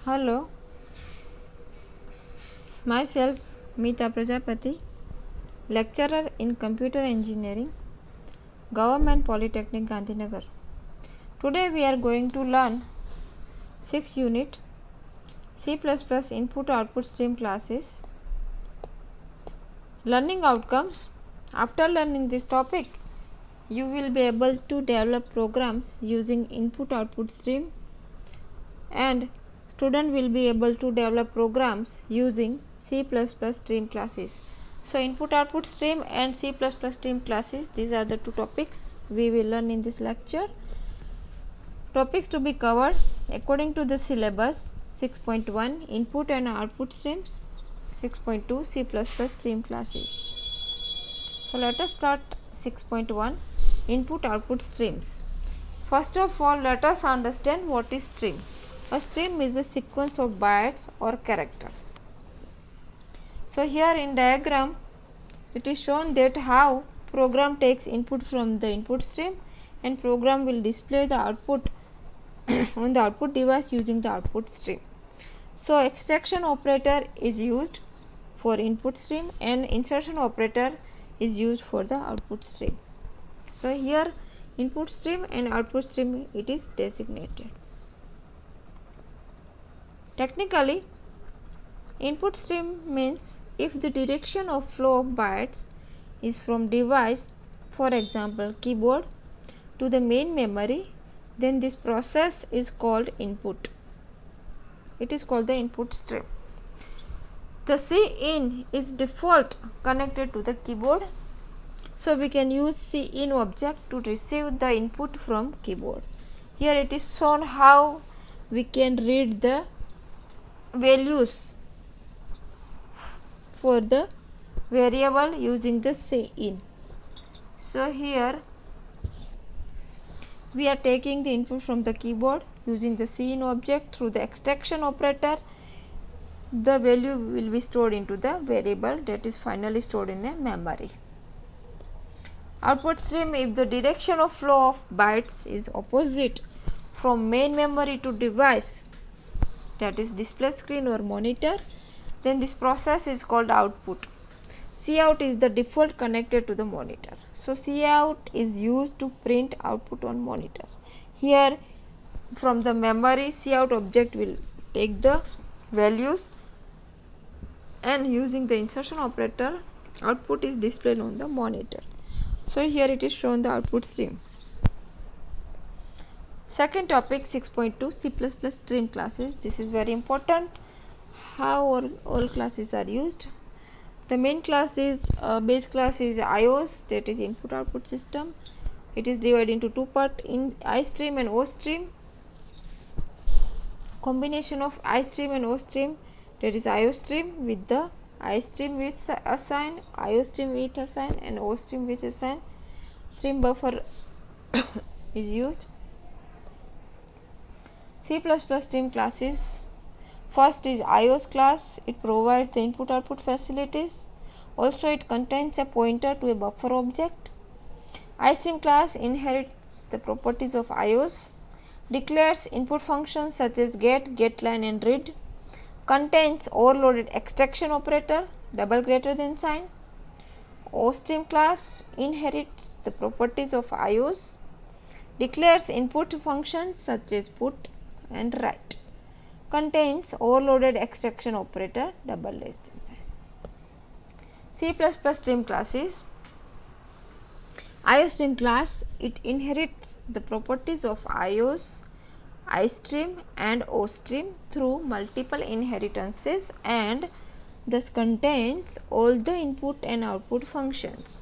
Hello, myself Meeta Prajapati, lecturer in Computer Engineering, Government Polytechnic Gandhinagar. Today we are going to learn 6th unit C++ input output stream classes. Learning outcomes. After learning this topic, you will be able to develop programs using input output stream, and student will be able to develop programs using C++ stream classes. So input output stream and C++ stream classes, these are the two topics we will learn in this lecture. Topics to be covered according to the syllabus: 6.1 input and output streams, 6.2 C++ stream classes. So let us start 6.1 input output streams. First of all, let us understand what is stream. A stream is a sequence of bytes or characters. So here in diagram it is shown that how program takes input from the input stream and program will display the output on the output device using the output stream. So extraction operator is used for input stream and insertion operator is used for the output stream. So here input stream and output stream it is designated. Technically, input stream means if the direction of flow of bytes is from device, for example keyboard, to the main memory, then this process is called input. It is called the input stream. The Cin is default connected to the keyboard, so we can use Cin object to receive the input from keyboard. Here it is shown how we can read the values for the variable using the Cin. So here we are taking the input from the keyboard using the Cin object. Through the extraction operator, the value will be stored into the variable that is finally stored in a memory. Output stream, if the direction of flow of bytes is opposite from main memory to device, that is display screen or monitor, then this process is called output. Cout is the default connected to the monitor. So Cout is used to print output on monitor. Here from the memory, Cout object will take the values, and using the insertion operator, output is displayed on the monitor. So here it is shown the output stream. Second topic, 6.2 C++ stream classes. This is very important, how all classes are used. The main class is base class is IOS, that is input output system. It is divided into two parts, in I stream and O stream. Combination of I stream and O stream, that is IO stream with the I stream with assign, IO stream with assign, and O stream with assign. Stream buffer is used. C++ stream classes. First is IOS class. It provides the input output facilities. Also it contains a pointer to a buffer object. iStream class inherits the properties of IOS. Declares input functions such as get, getLine, and read. Contains overloaded extraction operator, double greater than sign. OStream class inherits the properties of IOS. Declares input functions such as put and write. Contains overloaded extraction operator, double less than sign. C++ stream classes. IOStream class, it inherits the properties of IOS, iStream and OStream through multiple inheritances and thus contains all the input and output functions.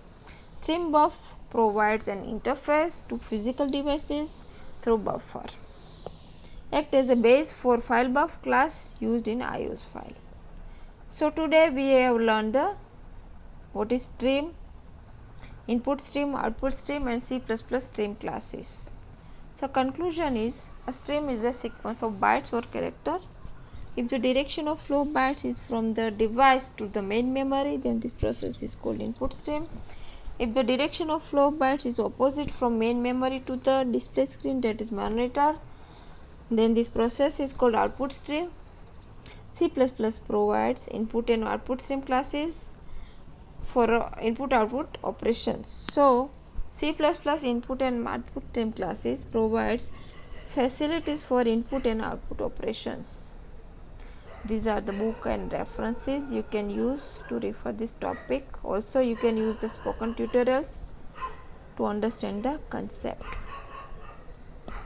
StreamBuff provides an interface to physical devices through buffer. Act as a base for FileBuff class used in IOS file. So today we have learned what is stream, input stream, output stream, and C++ stream classes. So conclusion is, a stream is a sequence of bytes or character. If the direction of flow of bytes is from the device to the main memory, then this process is called input stream. If the direction of flow of bytes is opposite from main memory to the display screen, that is monitor, then this process is called output stream. C++ provides input and output stream classes for input output operations. So C++ input and output stream classes provides facilities for input and output operations. These are the book and references you can use to refer this topic. Also you can use the spoken tutorials to understand the concept.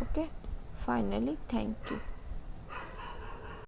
Okay, finally, thank you.